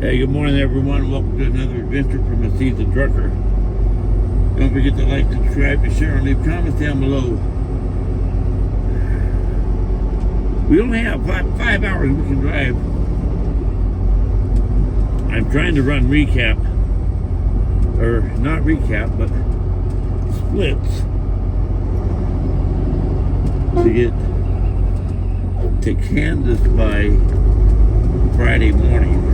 Hey, good morning, everyone. Welcome to another adventure from a seasoned trucker. Don't forget to like, subscribe, and share, and leave comments down below. We only have five hours we can drive. I'm trying to run recap, or not recap, but splits to get to Kansas by Friday morning.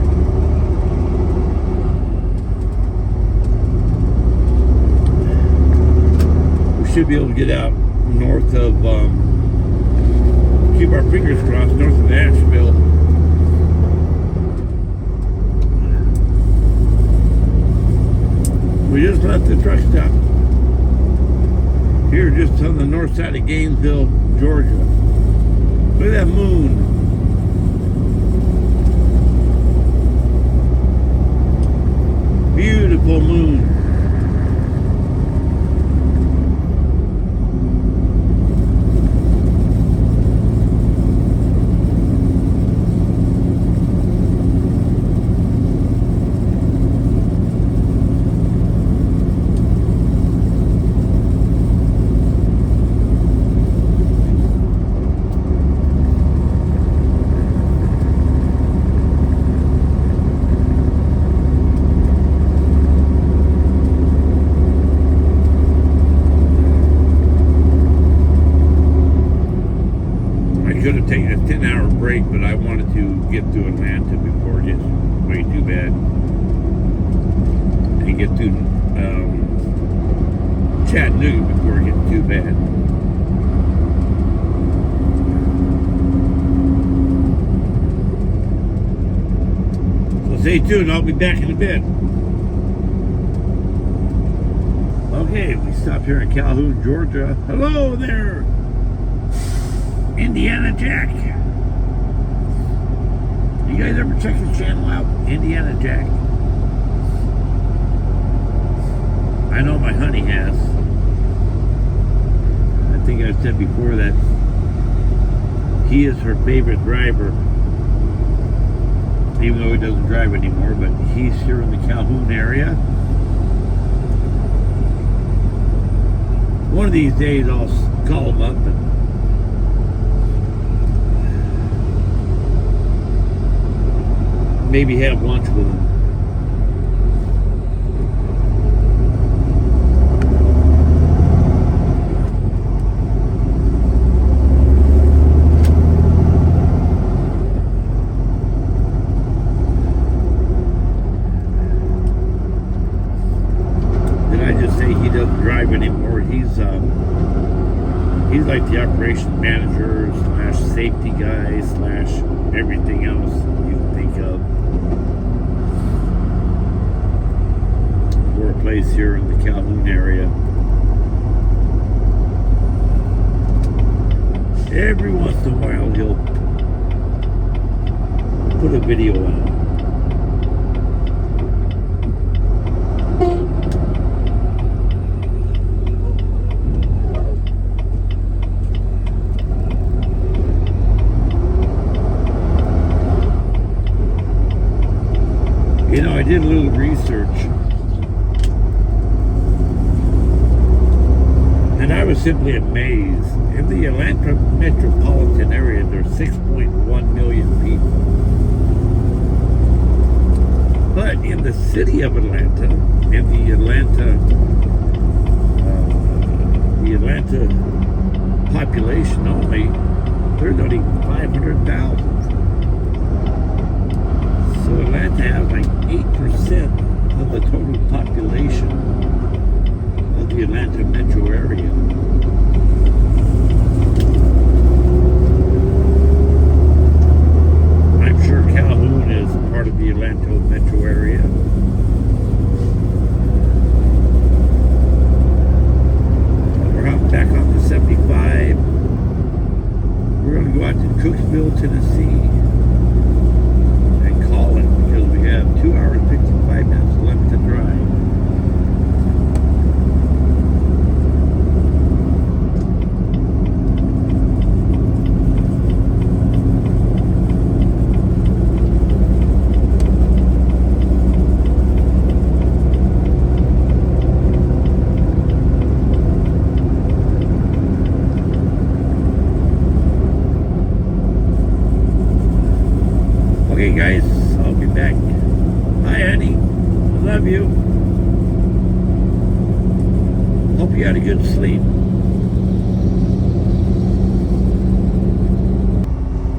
Should be able to get out north of, keep our fingers crossed, north of Nashville. We just left the truck stop here just on the north side of Gainsville, Georgia. Look at that moon. Beautiful moon. Could have taken a 10-hour break, but I wanted to get to Atlanta before it gets way too bad, and get to Chattanooga before it gets too bad. So stay tuned, I'll be back in a bit. Okay, we stopped here in Calhoun, Georgia. Hello there, Indiana Jack. You guys ever check his channel out? Indiana Jack. I know my honey has. I think I've said before that he is her favorite driver. Even though he doesn't drive anymore, but he's here in the Calhoun area. One of these days I'll call him up and maybe have lunch with him. Did I just say he doesn't drive anymore? He's like the operations manager slash safety guy slash everything else you can think of. For a place here in the Calhoun area. Every once in a while he'll put a video on. You know, I did a little research, and I was simply amazed. In the Atlanta metropolitan area, there's 6.1 million people. But in the city of Atlanta, in the Atlanta population only, there's only 500,000. So Atlanta has like 8% of the total population of the Atlanta metro area. I'm sure Calhoun is part of the Atlanta metro area. We're out back on the 75. We're going to go out to Cookeville, Tennessee. Because we have 2 hours 55 minutes left to drive. love you. Hope you had a good sleep.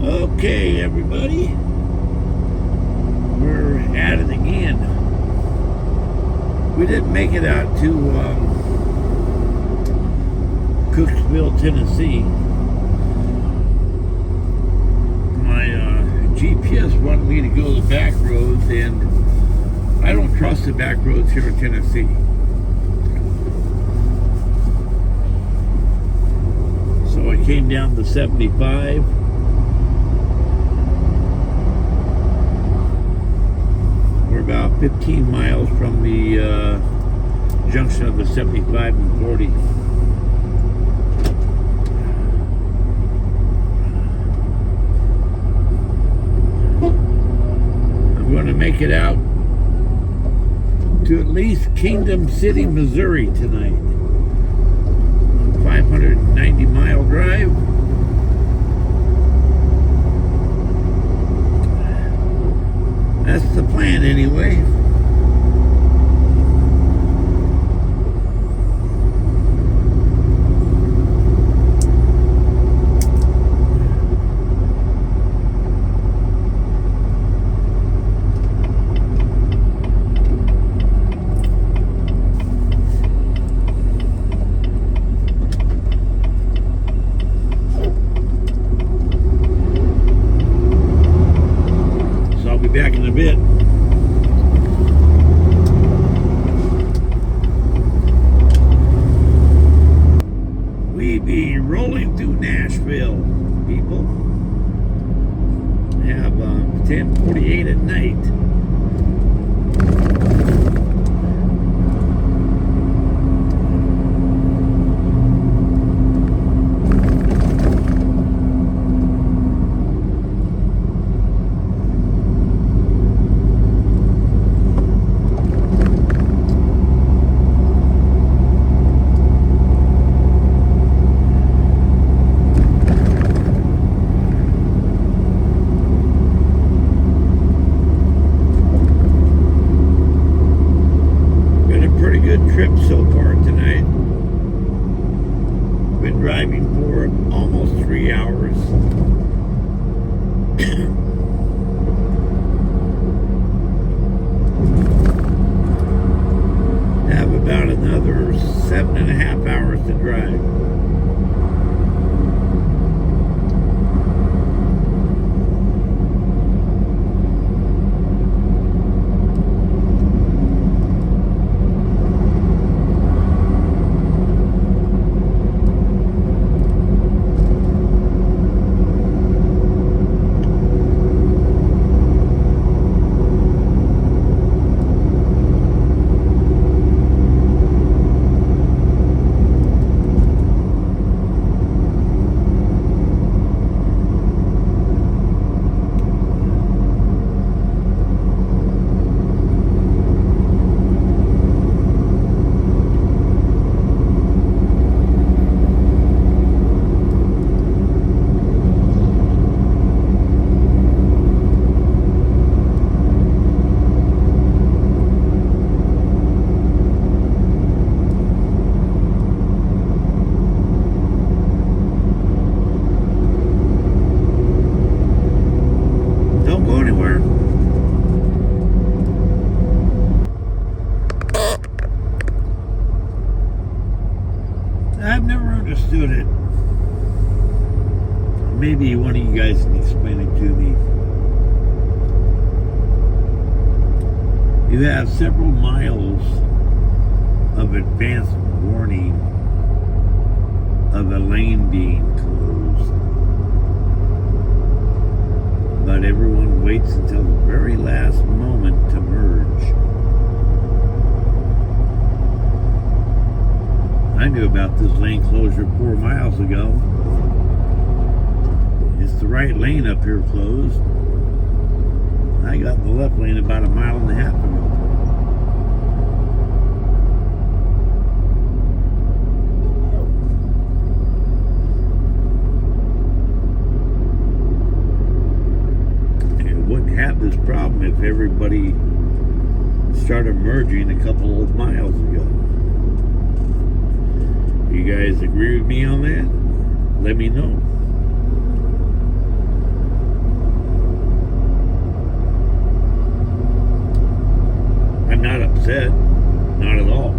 Okay, everybody. We're at it again. We didn't make it out to Cooksville, Tennessee. My GPS wanted me to go the back roads, and I don't trust the back roads here in Tennessee. So I came down to 75. We're about 15 miles from the junction of the 75 and 40. I'm going to make it out to at least Kingdom City, Missouri tonight. 590-mile drive. That's the plan anyway. Back in a bit. We be rolling through Nashville, people. Have 10:48 at night. Trip so far tonight. Been driving for almost 3 hours. Have about another 7.5 hours to drive. I've never understood it. Maybe one of you guys can explain it to me. You have several miles of advance warning of a lane being closed, but everyone waits until the very last moment to merge. I knew about this lane closure 4 miles ago. It's the right lane up here closed. I got in the left lane about 1.5 miles ago. It wouldn't have this problem if everybody started merging a couple of miles ago. You guys agree with me on that? Let me know. I'm not upset. Not at all.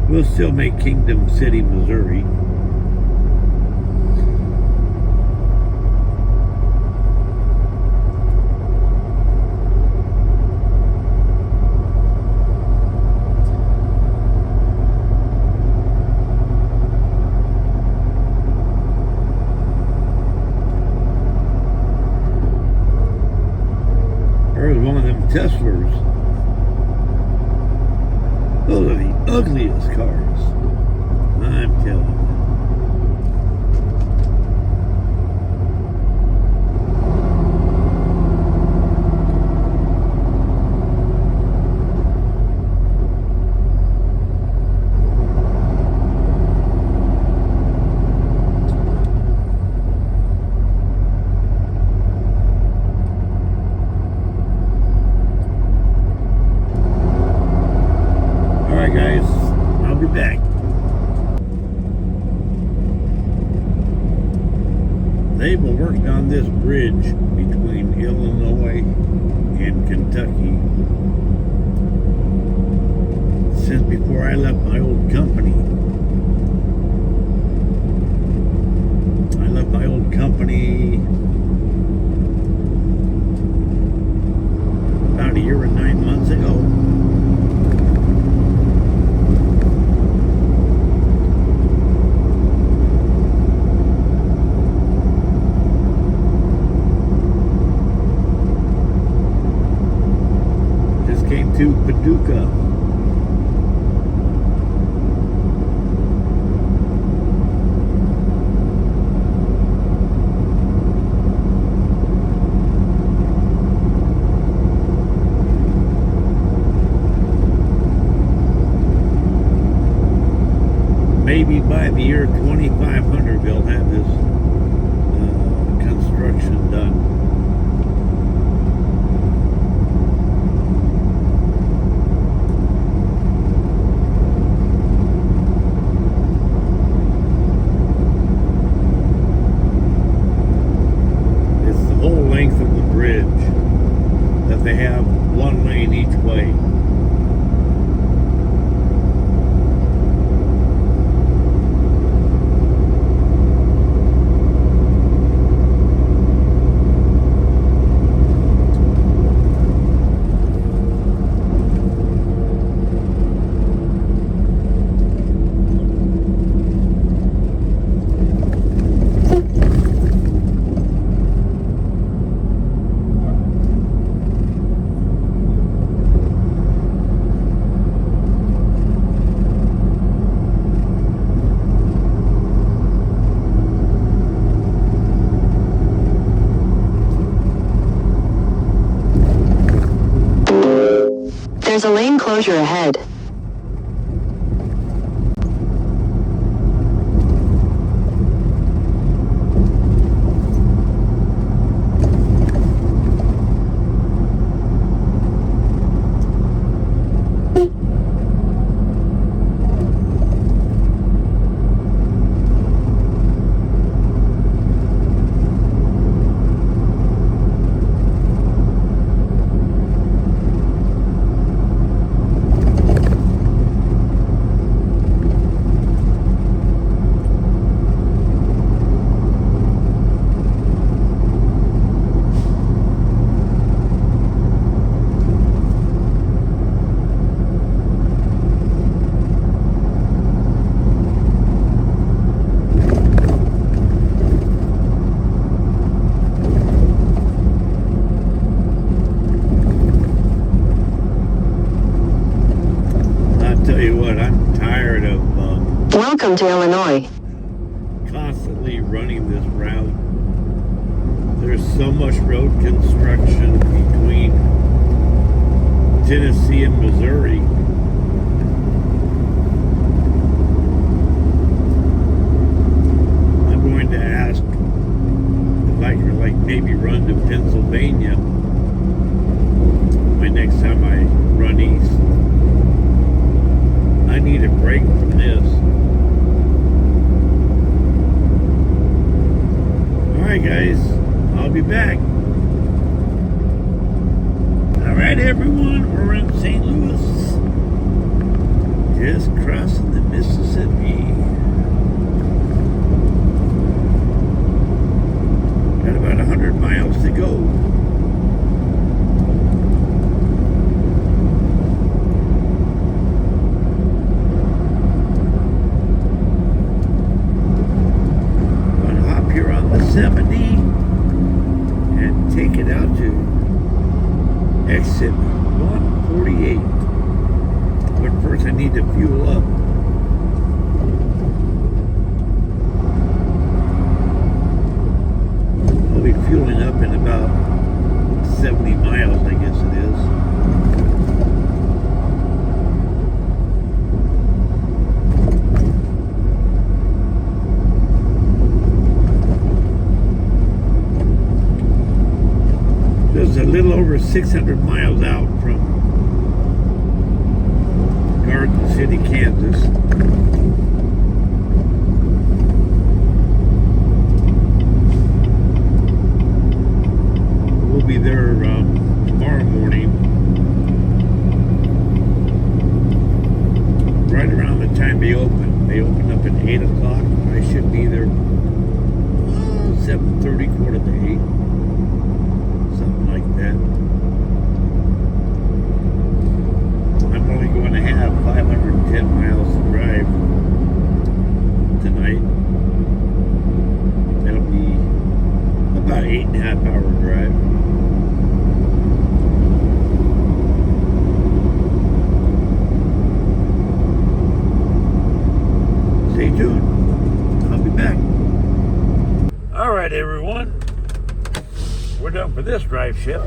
We'll still make Kingdom City, Missouri. There's one of them Teslas. Those are the ugliest cars. I'm telling you. Alright guys, I'll be back. They were working on this bridge between Illinois and Kentucky since before I left my old company. I left my old company about a year and 9 months ago. Came to Paducah. Maybe by the year 2500 they'll have this construction done. Length of the bridge that they have one lane each way. There's a lane closure ahead. Welcome to Illinois. Constantly running this route. There's so much road construction between Tennessee and Missouri. we're 600 miles out from Garden City, Kansas. We'll be there tomorrow morning, right around the time they open. They open up at 8 o'clock. I should be there 7:30, quarter to 8. Something like that. I'm only going to have 510 miles to drive tonight. That'll be about 8.5-hour drive. Stay tuned. I'll be back. All right, everyone. We're done for this drive shift.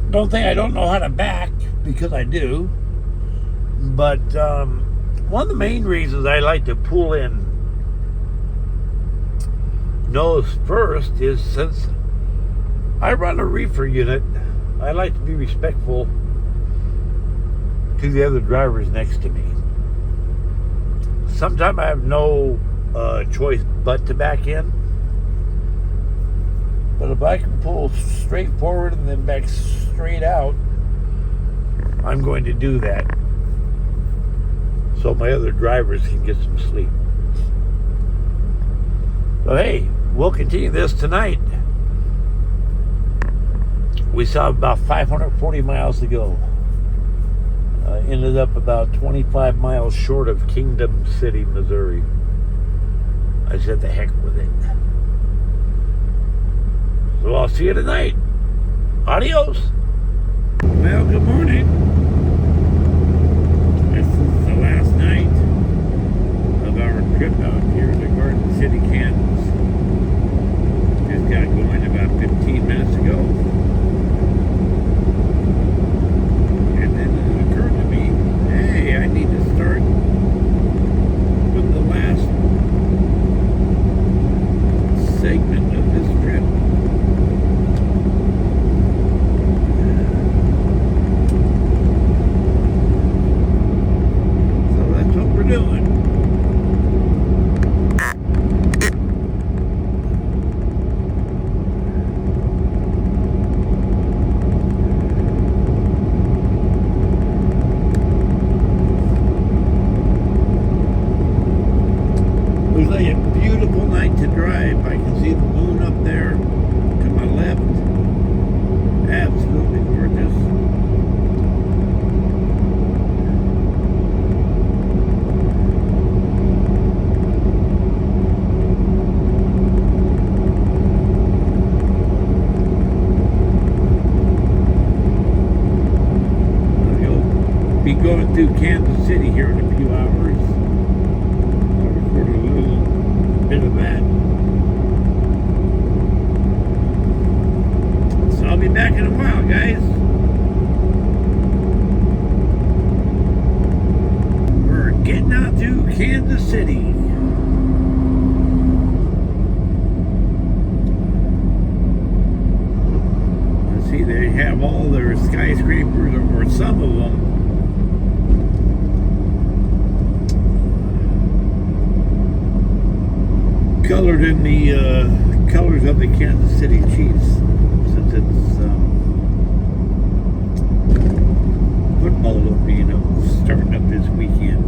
Don't think I don't know how to back, because I do. But one of the main reasons I like to pull in nose first is since I run a reefer unit, I like to be respectful to the other drivers next to me. Sometimes I have no choice but to back in. But if I can pull straight forward and then back straight out, I'm going to do that, so my other drivers can get some sleep. So hey, we'll continue this tonight. We saw about 540 miles to go. Ended up about 25 miles short of Kingdom City, Missouri. I said the heck with it. So I'll see you tonight. Adios. Well, good morning. This is the last night of our trip out here to Garden City, Kansas. Just got going about 15 minutes ago. And then it occurred to me, hey, I need to start with the last segment of this trip. So that's what we're doing. Looks like a beautiful night to drive. I can see the moon up there to my left. Absolutely gorgeous. I'll be going through Kansas City here in a few hours. I'll record a little bit of that. So I'll be back in a while, guys. We're getting out to Kansas City. Let's see, they have all their skyscrapers, or some of them, colored in the colors of the Kansas City Chiefs, since it's football, starting up this weekend.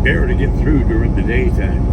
bear to get through during the daytime.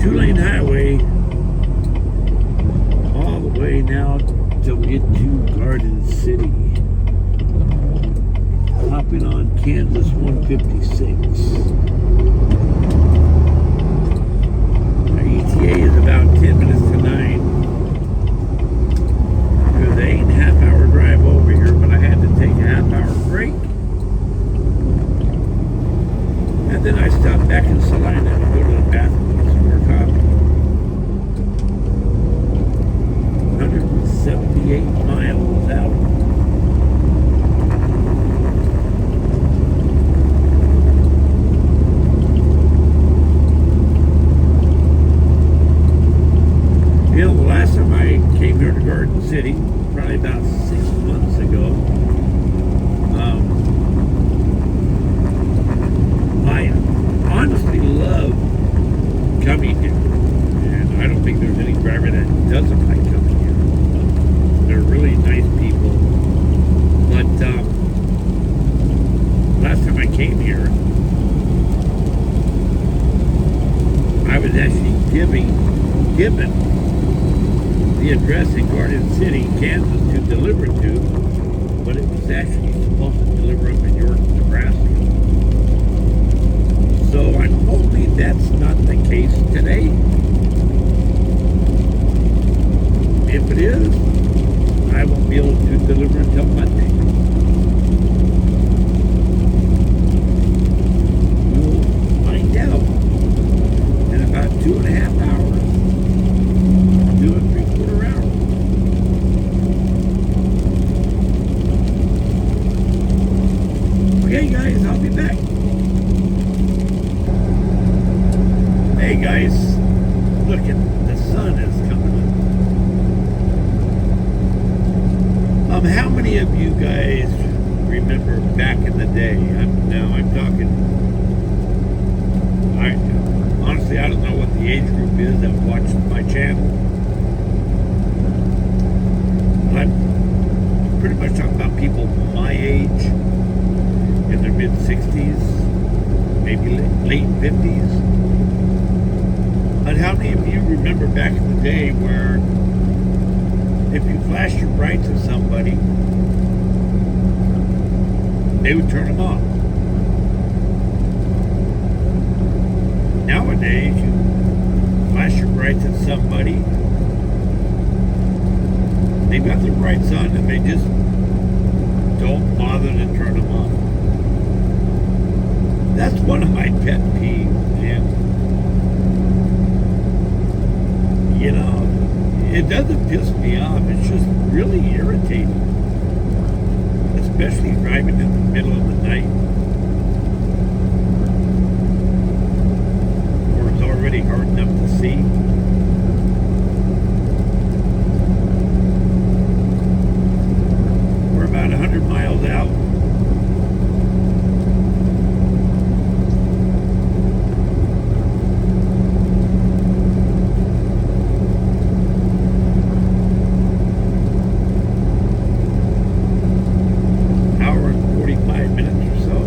Two-lane highway all the way now till we get to Garden City. Hopping on Kansas 156. Our ETA is about 10 minutes to 9. It was an 8.5-hour drive over here, but I had to take a half-hour break. And then I stopped back in Salina to go to the bathroom. 178 miles out. You know, the last time I came here to Garden City, probably about 6 months ago, I honestly love coming here. And I don't think there's any driver that doesn't like coming here. They're really nice people. But last time I came here, I was actually given the address in Garden City, Kansas to deliver to, but it was actually supposed to deliver up in York, Nebraska. So I'm hoping that's not the case today. If it is, I won't be able to deliver until Monday. We'll find out in about 2.5 hours. 2 3/4 hours. Okay, guys, I'll be back. Hey, guys, look at the sun is coming up. How many of you guys remember back in the day? I'm talking. Honestly, I don't know what the age group is that watched my channel. I'm pretty much talking about people my age, in their mid-60s, maybe late 50s. But how many of you remember back in the day where if you flashed your brights at somebody, they would turn them off? Nowadays, you flash your brights at somebody, they've got their brights on and they just don't bother to turn them on. That's one of my pet peeves, man. You know, it doesn't piss me off. It's just really irritating. Especially driving in the middle of the night. Or it's already hard enough to see. We're about 100 miles out. Hour and 45 minutes or so.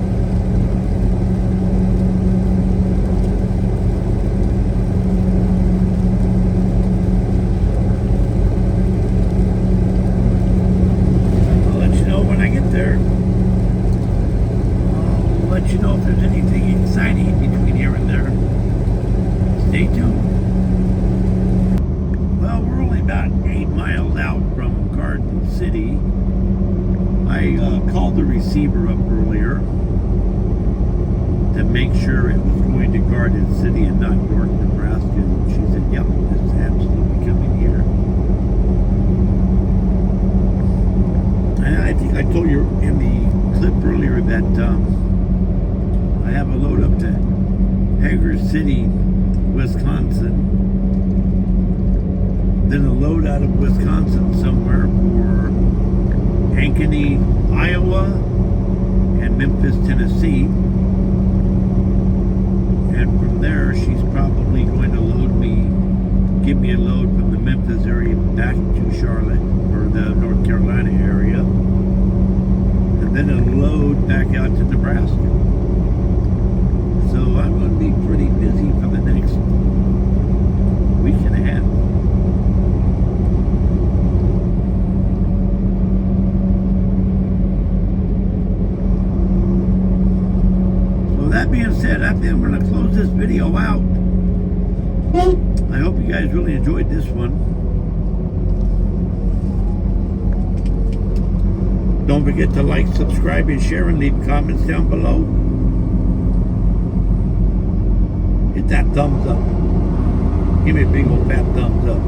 receiver up earlier to make sure it was going to Garden City and not York, Nebraska. And she said, yep, it's absolutely coming here. And I think I told you in the clip earlier that I have a load up to Hager City, Wisconsin. Then a load out of Wisconsin somewhere for Ankeny, Iowa, and Memphis, Tennessee. And from there, she's probably going to give me a load from the Memphis area back to Charlotte, or the North Carolina area. And then a load back out to Nebraska. So I'm going to be pretty busy for the next week and a half. That being said, I think I'm going to close this video out. I hope you guys really enjoyed this one. Don't forget to like, subscribe, and share, and leave comments down below. Hit that thumbs up. Give me a big old fat thumbs up.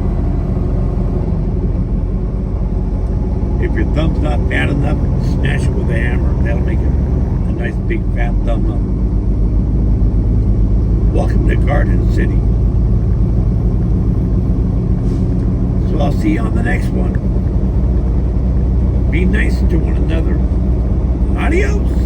If your thumb's not fat enough, smash it with a hammer. That'll make it a nice big fat thumb up. Welcome to Garden City. So I'll see you on the next one. Be nice to one another. Adios.